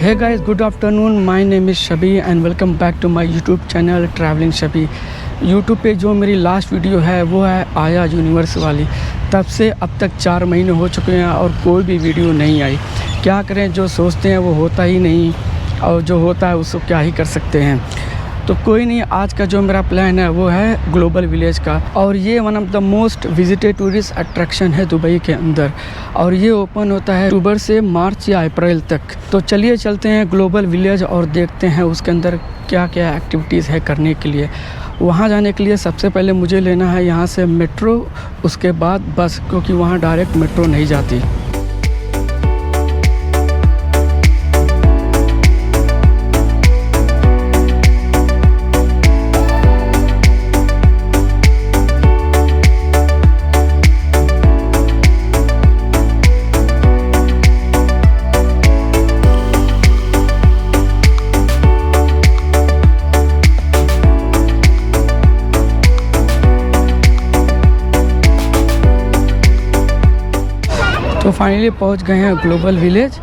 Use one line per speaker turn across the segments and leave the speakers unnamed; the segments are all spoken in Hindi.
Hey guys, good afternoon. My name is Shabi and welcome back to my YouTube channel Traveling Shabi. YouTube पे जो मेरी लास्ट वीडियो है वो है आया यूनिवर्स वाली। तब से अब तक 4 महीने हो चुके हैं और कोई भी वीडियो नहीं आई। क्या करें, जो सोचते हैं वो होता ही नहीं और जो होता है उसको क्या ही कर सकते हैं। तो कोई नहीं, आज का जो मेरा प्लान है वो है ग्लोबल विलेज का, और ये one of the most visited tourist attraction है दुबई के अंदर, और ये ओपन होता है अक्टूबर से मार्च या अप्रैल तक। तो चलिए चलते हैं ग्लोबल विलेज और देखते हैं उसके अंदर क्या क्या एक्टिविटीज़ है करने के लिए। वहाँ जाने के लिए सबसे पहले मुझे लेना है यहाँ से मेट्रो, उसके बाद बस, क्योंकि वहाँ डायरेक्ट मेट्रो नहीं जाती। तो फाइनली पहुंच गए हैं ग्लोबल विलेज,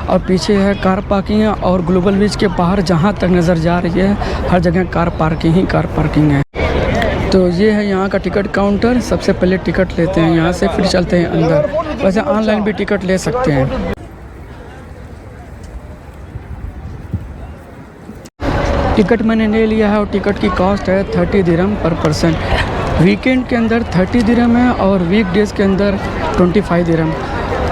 और पीछे है कार पार्किंग है, और ग्लोबल विलेज के बाहर जहां तक नज़र जा रही है हर जगह कार पार्किंग है। तो ये है यहाँ का टिकट काउंटर। सबसे पहले टिकट लेते हैं यहाँ से, फिर चलते हैं अंदर। वैसे ऑनलाइन भी टिकट ले सकते हैं। टिकट मैंने ले लिया है और टिकट की कॉस्ट है 30 दिरहम पर पर्सन। वीकेंड के अंदर 30 दिरहम है और वीक डेज़ के अंदर 25 दिरहम।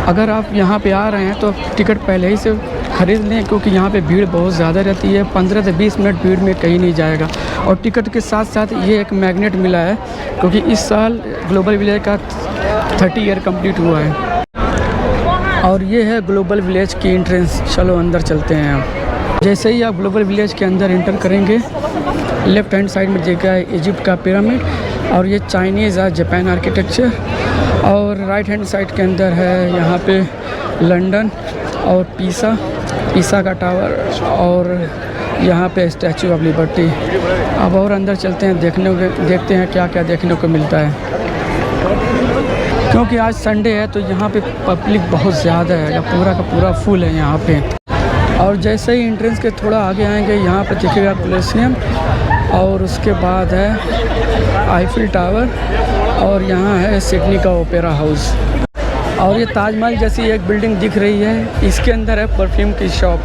अगर आप यहाँ पे आ रहे हैं तो टिकट पहले ही से ख़रीद लें, क्योंकि यहाँ पे भीड़ बहुत ज़्यादा रहती है। 15 से 20 मिनट भीड़ में कहीं नहीं जाएगा। और टिकट के साथ साथ ये एक मैग्नेट मिला है, क्योंकि इस साल ग्लोबल विलेज का 30 ईयर कंप्लीट हुआ है। और ये है ग्लोबल विलेज की एंट्रेंस। चलो अंदर चलते हैं। आप जैसे ही आप ग्लोबल विलेज के अंदर एंटर करेंगे, लेफ़्ट हैंड साइड में देखा है इजिप्ट का पिरामिड, और ये चाइनीज़ और जापान आर्किटेक्चर। और राइट हैंड साइड के अंदर है यहाँ पे लंदन और पीसा का टावर, और यहाँ पे स्टैचू ऑफ लिबर्टी। अब और अंदर चलते हैं, देखते हैं क्या क्या देखने को मिलता है। क्योंकि आज संडे है तो यहाँ पे पब्लिक बहुत ज़्यादा है, या पूरा का पूरा फुल है यहाँ पे। और जैसे ही एंट्रेंस के थोड़ा आगे आएंगे, यहाँ पे दिखेगा कोलोसियम, और उसके बाद है आईफिल टावर, और यहाँ है सिडनी का ओपेरा हाउस। और ये ताजमहल जैसी एक बिल्डिंग दिख रही है, इसके अंदर है परफ्यूम की शॉप।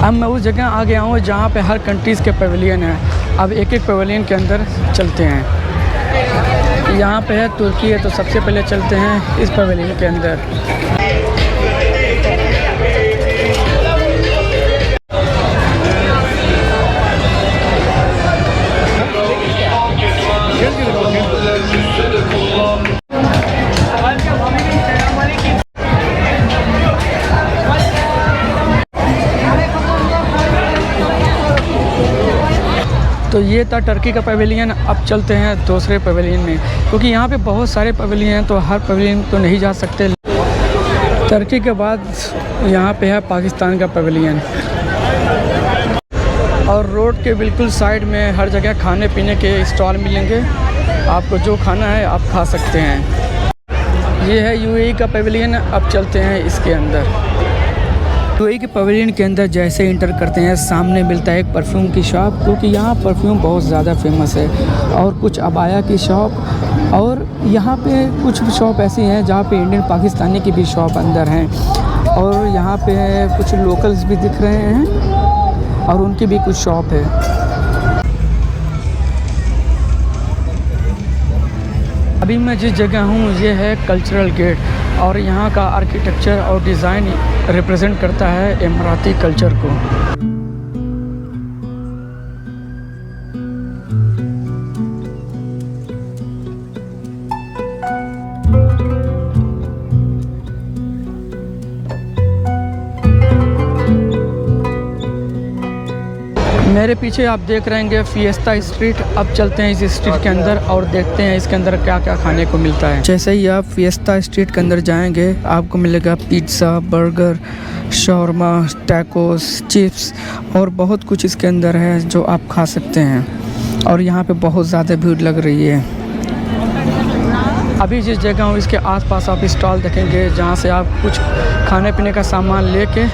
अब मैं उस जगह आ गया हूँ जहाँ पे हर कंट्रीज़ के पवेलियन हैं। अब एक एक पवेलियन के अंदर चलते हैं। यहाँ पे है तुर्की है, तो सबसे पहले चलते हैं इस पवेलियन के अंदर। तो ये था टर्की का पवेलियन। अब चलते हैं दूसरे पवेलियन में, क्योंकि यहाँ पे बहुत सारे पवेलियन हैं तो हर पवेलियन तो नहीं जा सकते। टर्की के बाद यहाँ पे है पाकिस्तान का पवेलियन। और रोड के बिल्कुल साइड में हर जगह खाने पीने के स्टॉल मिलेंगे, आपको जो खाना है आप खा सकते हैं। ये है यूएई का पवेलियन। अब चलते हैं इसके अंदर। यूएई के पवेलियन के अंदर जैसे इंटर करते हैं, सामने मिलता है एक परफ्यूम की शॉप, क्योंकि यहाँ परफ्यूम बहुत ज़्यादा फेमस है। और कुछ अबाया की शॉप, और यहाँ पे कुछ शॉप ऐसी हैं जहाँ पे इंडियन पाकिस्तानी की भी शॉप अंदर हैं। और यहाँ पे कुछ लोकल्स भी दिख रहे हैं, और उनकी भी कुछ शॉप है। अभी मैं जिस जगह हूँ ये है कल्चरल गेट, और यहाँ का आर्किटेक्चर और डिज़ाइन रिप्रेजेंट करता है इमाराती कल्चर को। मेरे पीछे आप देख रहे हैं फिएस्ता स्ट्रीट। अब चलते हैं इस स्ट्रीट के अंदर और देखते हैं इसके अंदर क्या क्या खाने को मिलता है। जैसे ही आप फिएस्ता स्ट्रीट के अंदर जाएंगे आपको मिलेगा pizza, burger, shawarma, tacos, chips और बहुत कुछ इसके अंदर है जो आप खा सकते हैं। और यहाँ पे बहुत ज़्यादा भीड़ लग रही है। अभी जिस जगह हूँ इसके आसपास आप स्टॉल देखेंगे जहाँ से आप कुछ खाने पीने का सामान लेके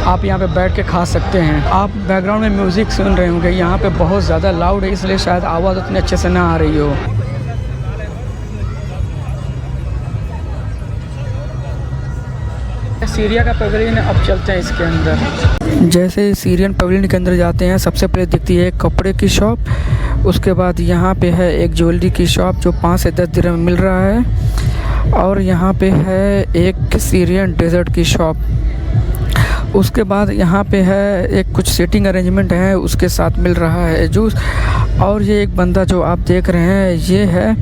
आप यहाँ पे बैठ के खा सकते हैं। आप बैकग्राउंड में म्यूज़िक सुन रहे होंगे, यहाँ पे बहुत ज़्यादा लाउड है इसलिए शायद आवाज़ उतनी अच्छे से ना आ रही हो। सीरिया का पवेलियन, अब चलते हैं इसके अंदर। जैसे सीरियन पवेलियन के अंदर जाते हैं सबसे पहले दिखती है एक कपड़े की शॉप, उसके बाद यहाँ पे है एक ज्वेलरी की शॉप जो 5 से 10 दिरहम में मिल रहा है, और यहाँ पे है एक सीरियन डेजर्ट की शॉप। उसके बाद यहाँ पे है एक कुछ सीटिंग अरेंजमेंट है उसके साथ मिल रहा है जूस। और ये एक बंदा जो आप देख रहे हैं ये है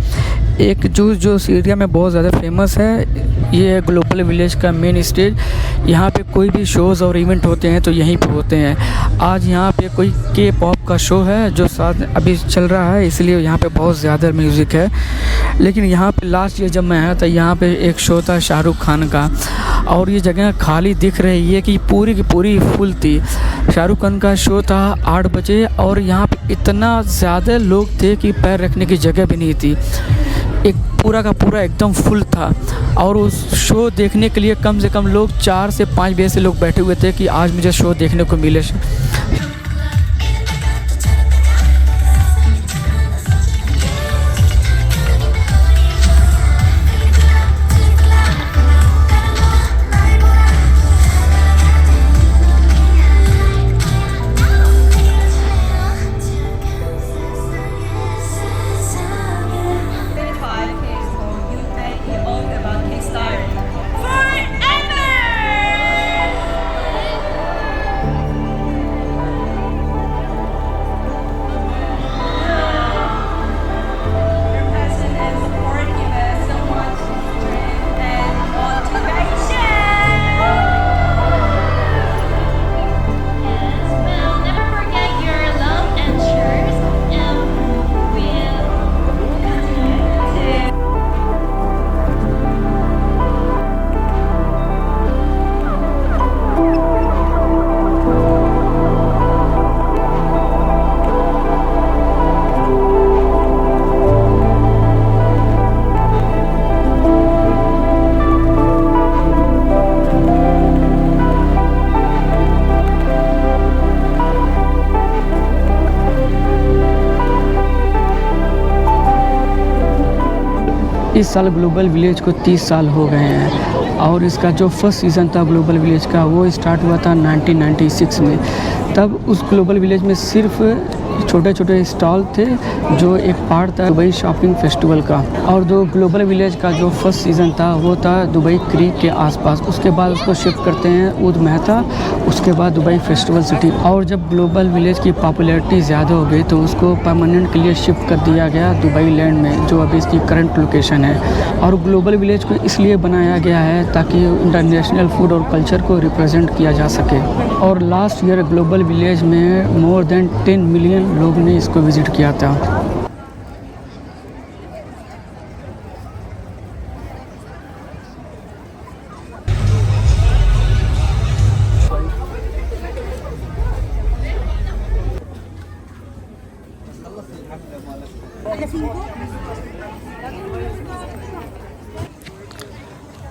एक जूस जो सीरिया में बहुत ज़्यादा फेमस है। ये है ग्लोबल विलेज का मेन स्टेज। यहाँ पे कोई भी शोज़ और इवेंट होते हैं तो यहीं पे होते हैं। आज यहाँ पे कोई के पॉप का शो है जो साथ अभी चल रहा है, इसलिए यहाँ पे बहुत ज़्यादा म्यूज़िक है। लेकिन यहाँ पे लास्ट ईयर जब मैं आया था यहाँ पे एक शो था शाहरुख खान का, और ये जगह खाली दिख रही है कि पूरी की पूरी फुल थी। शाहरुख खान का शो था 8 बजे और यहाँ पे इतना ज़्यादा लोग थे कि पैर रखने की जगह भी नहीं थी। एक पूरा का पूरा एकदम फुल था और उस शो देखने के लिए कम से कम लोग 4 से 5 बजे से लोग बैठे हुए थे कि आज मुझे शो देखने को मिले। इस साल ग्लोबल विलेज को 30 साल हो गए हैं और इसका जो फर्स्ट सीज़न था ग्लोबल विलेज का वो स्टार्ट हुआ था 1996 में। तब उस ग्लोबल विलेज में सिर्फ छोटे छोटे स्टॉल थे जो एक पार्ट था दुबई शॉपिंग फेस्टिवल का। और जो ग्लोबल विलेज का जो फर्स्ट सीज़न था वो था दुबई क्रीक के आसपास। उसके बाद उसको शिफ्ट करते हैं ऊद मेहता, उसके बाद दुबई फेस्टिवल सिटी। और जब ग्लोबल विलेज की पॉपुलैरिटी ज़्यादा हो गई तो उसको परमानेंट के लिए शिफ्ट कर दिया गया दुबई लैंड में, जो अभी इसकी करंट लोकेशन है। और ग्लोबल विलेज को इसलिए बनाया गया है ताकि इंटरनेशनल फूड और कल्चर को रिप्रेजेंट किया जा सके। और लास्ट ईयर ग्लोबल विलेज में मोर देन 10 मिलियन लोग ने इसको विज़िट किया था।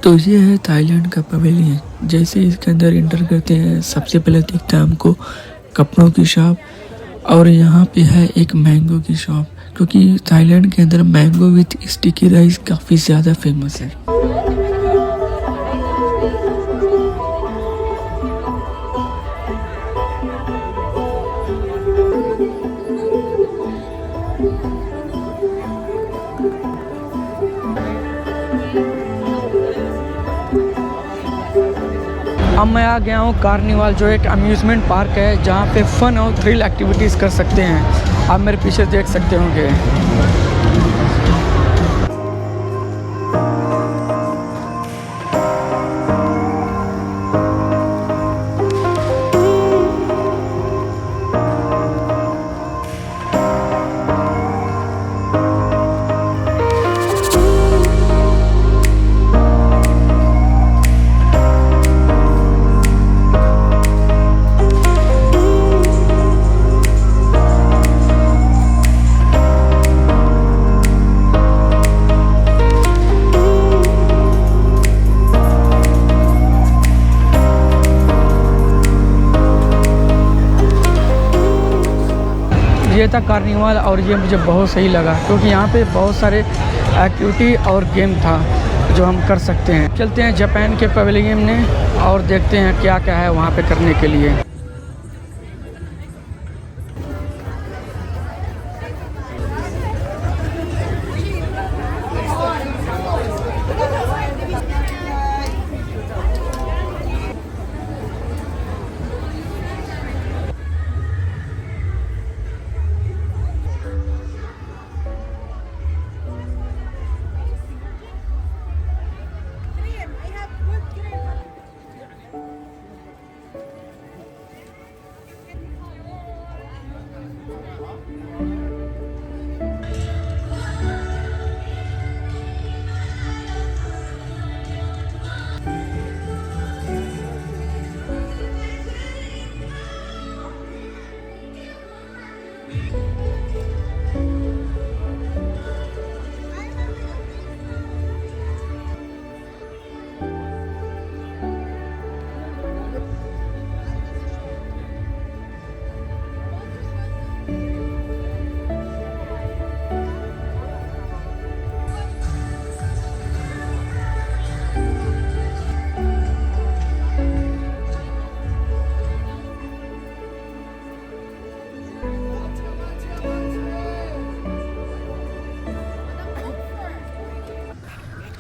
तो ये है थाईलैंड का पवेलियन। जैसे इसके अंदर इंटर करते हैं सबसे पहले दिखता है हमको कपड़ों की शॉप, और यहाँ पे है एक मैंगो की शॉप, क्योंकि थाईलैंड के अंदर मैंगो विथ स्टिकी राइस काफ़ी ज़्यादा फेमस है। अब मैं आ गया हूँ कार्निवाल, जो एक अम्यूज़मेंट पार्क है जहाँ पे फ़न और थ्रिल एक्टिविटीज़ कर सकते हैं। आप मेरे पीछे देख सकते होंगे। ये था कार्निवल और ये मुझे बहुत सही लगा क्योंकि यहाँ पे बहुत सारे एक्टिविटी और गेम था जो हम कर सकते हैं। चलते हैं जापान के पवेलियन में और देखते हैं क्या क्या है वहाँ पे करने के लिए।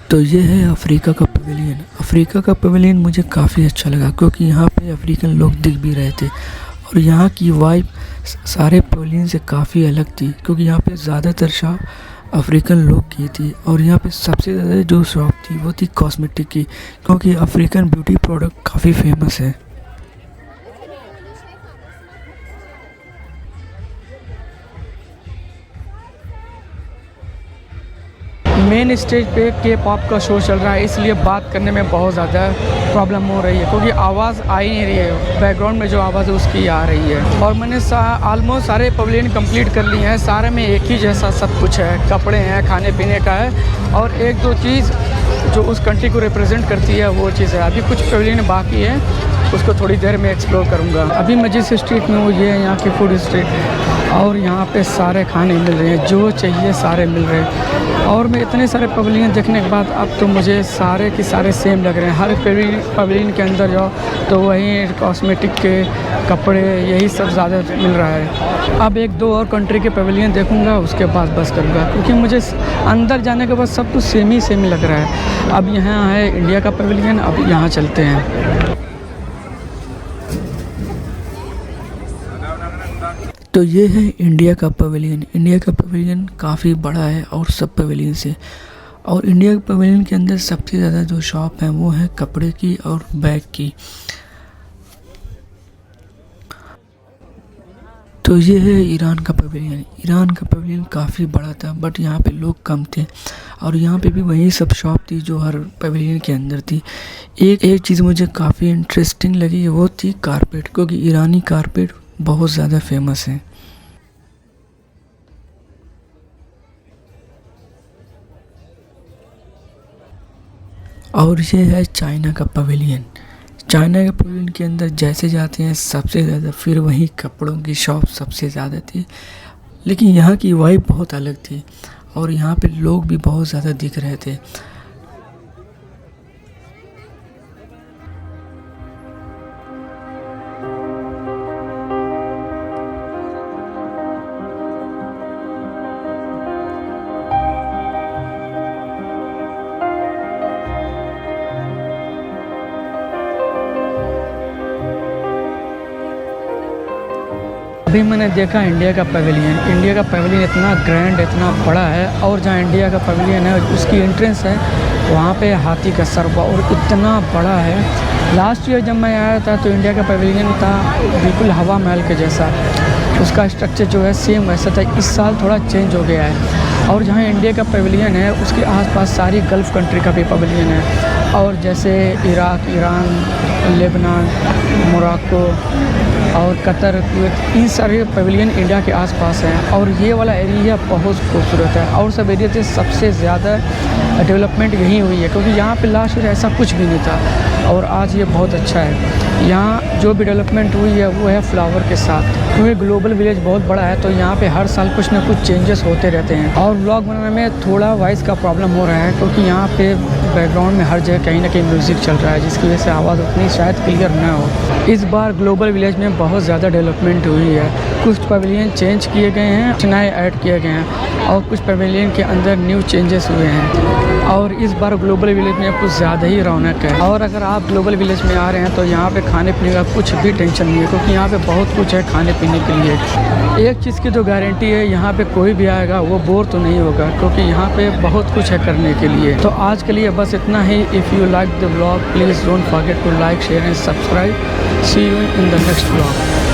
तो ये है अफ्रीका का पवेलियन। अफ्रीका का पवेलियन मुझे काफ़ी अच्छा लगा क्योंकि यहाँ पे अफ्रीकन लोग दिख भी रहे थे और यहाँ की वाइब सारे पवेलियन से काफ़ी अलग थी क्योंकि यहाँ पे ज़्यादातर शॉप अफ्रीकन लोग की थी और यहाँ पे सबसे ज़्यादा जो शॉप थी वो थी कॉस्मेटिक की क्योंकि अफ्रीकन ब्यूटी प्रोडक्ट काफ़ी फेमस है। मेन स्टेज पे के पॉप का शो चल रहा है इसलिए बात करने में बहुत ज़्यादा प्रॉब्लम हो रही है क्योंकि आवाज़ आ ही नहीं रही है। बैकग्राउंड में जो आवाज़ है उसकी आ रही है। और मैंने ऑलमोस्ट सारे पवेलियन कंप्लीट कर लिए हैं। सारे में एक ही जैसा सब कुछ है, कपड़े हैं, खाने पीने का है और एक दो चीज़ जो उस कंट्री को रिप्रेजेंट करती है वो चीज़ है। अभी कुछ पवेलियन बाकी है, उसको थोड़ी देर में एक्सप्लोर करूँगा। अभी मैं जिस स्ट्रीट में हूँ ये है यहाँ की फूड स्ट्रीट और यहाँ पे सारे खाने मिल रहे हैं, जो चाहिए सारे मिल रहे हैं। और मैं इतने सारे पवेलियन देखने के बाद अब तो मुझे सारे के सारे सेम लग रहे हैं। हर पवेलियन के अंदर जाओ तो वहीं कॉस्मेटिक के कपड़े यही सब ज़्यादा मिल रहा है। अब एक दो और कंट्री के पवेलियन देखूँगा उसके बाद बस करूँगा क्योंकि मुझे अंदर जाने के बाद सब कुछ सेम ही लग रहा है। अब यहाँ है इंडिया का पवेलियन, अब यहाँ चलते हैं। तो ये है इंडिया का पवेलियन। इंडिया का पवेलियन काफ़ी बड़ा है और सब पवेलियन से। और इंडिया के पवेलियन के अंदर सबसे ज़्यादा जो शॉप है वो है कपड़े की और बैग की। तो ये है ईरान का पवेलियन। ईरान का पवेलियन काफ़ी बड़ा था बट यहाँ पे लोग कम थे और यहाँ पे भी वही सब शॉप थी जो हर पवेलियन के अंदर थी। एक चीज़ मुझे काफ़ी इंटरेस्टिंग लगी वो थी कारपेट, क्योंकि ईरानी कारपेट बहुत ज़्यादा फेमस है। और ये है चाइना का पवेलियन। चाइना के पवेलियन के अंदर जैसे जाते हैं सबसे ज़्यादा फिर वहीं कपड़ों की शॉप सबसे ज़्यादा थी, लेकिन यहाँ की वाइब बहुत अलग थी और यहाँ पे लोग भी बहुत ज़्यादा दिख रहे थे। अभी मैंने देखा इंडिया का पवेलियन। इंडिया का पवेलियन इतना ग्रैंड, इतना बड़ा है और जहाँ इंडिया का पवेलियन है उसकी एंट्रेंस है वहाँ पे हाथी का सर और इतना बड़ा है। लास्ट ईयर जब मैं आया था तो इंडिया का पवेलियन था बिल्कुल हवा महल के जैसा, उसका स्ट्रक्चर जो है सेम वैसा था। इस साल थोड़ा चेंज हो गया है। और जहाँ इंडिया का पवेलियन है उसके आसपास सारी गल्फ़ कंट्री का भी पवेलियन है, और जैसे इराक, ईरान, लेबनान, मोरक्को और कतर, कुवैत, इन सारे पवेलियन इंडिया के आसपास हैं। और ये वाला एरिया बहुत खूबसूरत है, और सब एरिया से सबसे ज़्यादा डेवलपमेंट यहीं हुई है, क्योंकि यहाँ पे लास्ट ईयर ऐसा कुछ भी नहीं था और आज ये बहुत अच्छा है। यहाँ जो भी डेवलपमेंट हुई है वो है फ्लावर के साथ, क्योंकि ग्लोबल विलेज बहुत बड़ा है तो यहाँ पे हर साल कुछ ना कुछ चेंजेस होते रहते हैं। और व्लॉग बनाने में थोड़ा वॉइस का प्रॉब्लम हो रहा है, क्योंकि यहाँ पे बैकग्राउंड में हर जगह कहीं ना कहीं म्यूज़िक चल रहा है, जिसकी वजह से आवाज़ उतनी शायद क्लियर ना हो। इस बार ग्लोबल विलेज में बहुत ज़्यादा डेवलपमेंट हुई है, कुछ पवेलियन चेंज किए गए हैं, कुछ नए ऐड किए गए हैं, और कुछ पवेलियन के अंदर न्यू चेंजेस हुए हैं। और इस बार ग्लोबल विलेज में कुछ ज़्यादा ही रौनक है। और अगर आप ग्लोबल विलेज में आ रहे हैं तो यहाँ पे खाने पीने का कुछ भी टेंशन नहीं है, क्योंकि यहाँ पे बहुत कुछ है खाने पीने के लिए। एक चीज़ की तो गारंटी है, यहाँ पे कोई भी आएगा वो बोर तो नहीं होगा, क्योंकि यहाँ पे बहुत कुछ है करने के लिए। तो आज के लिए बस इतना ही। If you like the vlog please don't forget to like, share and subscribe. See you in the next vlog.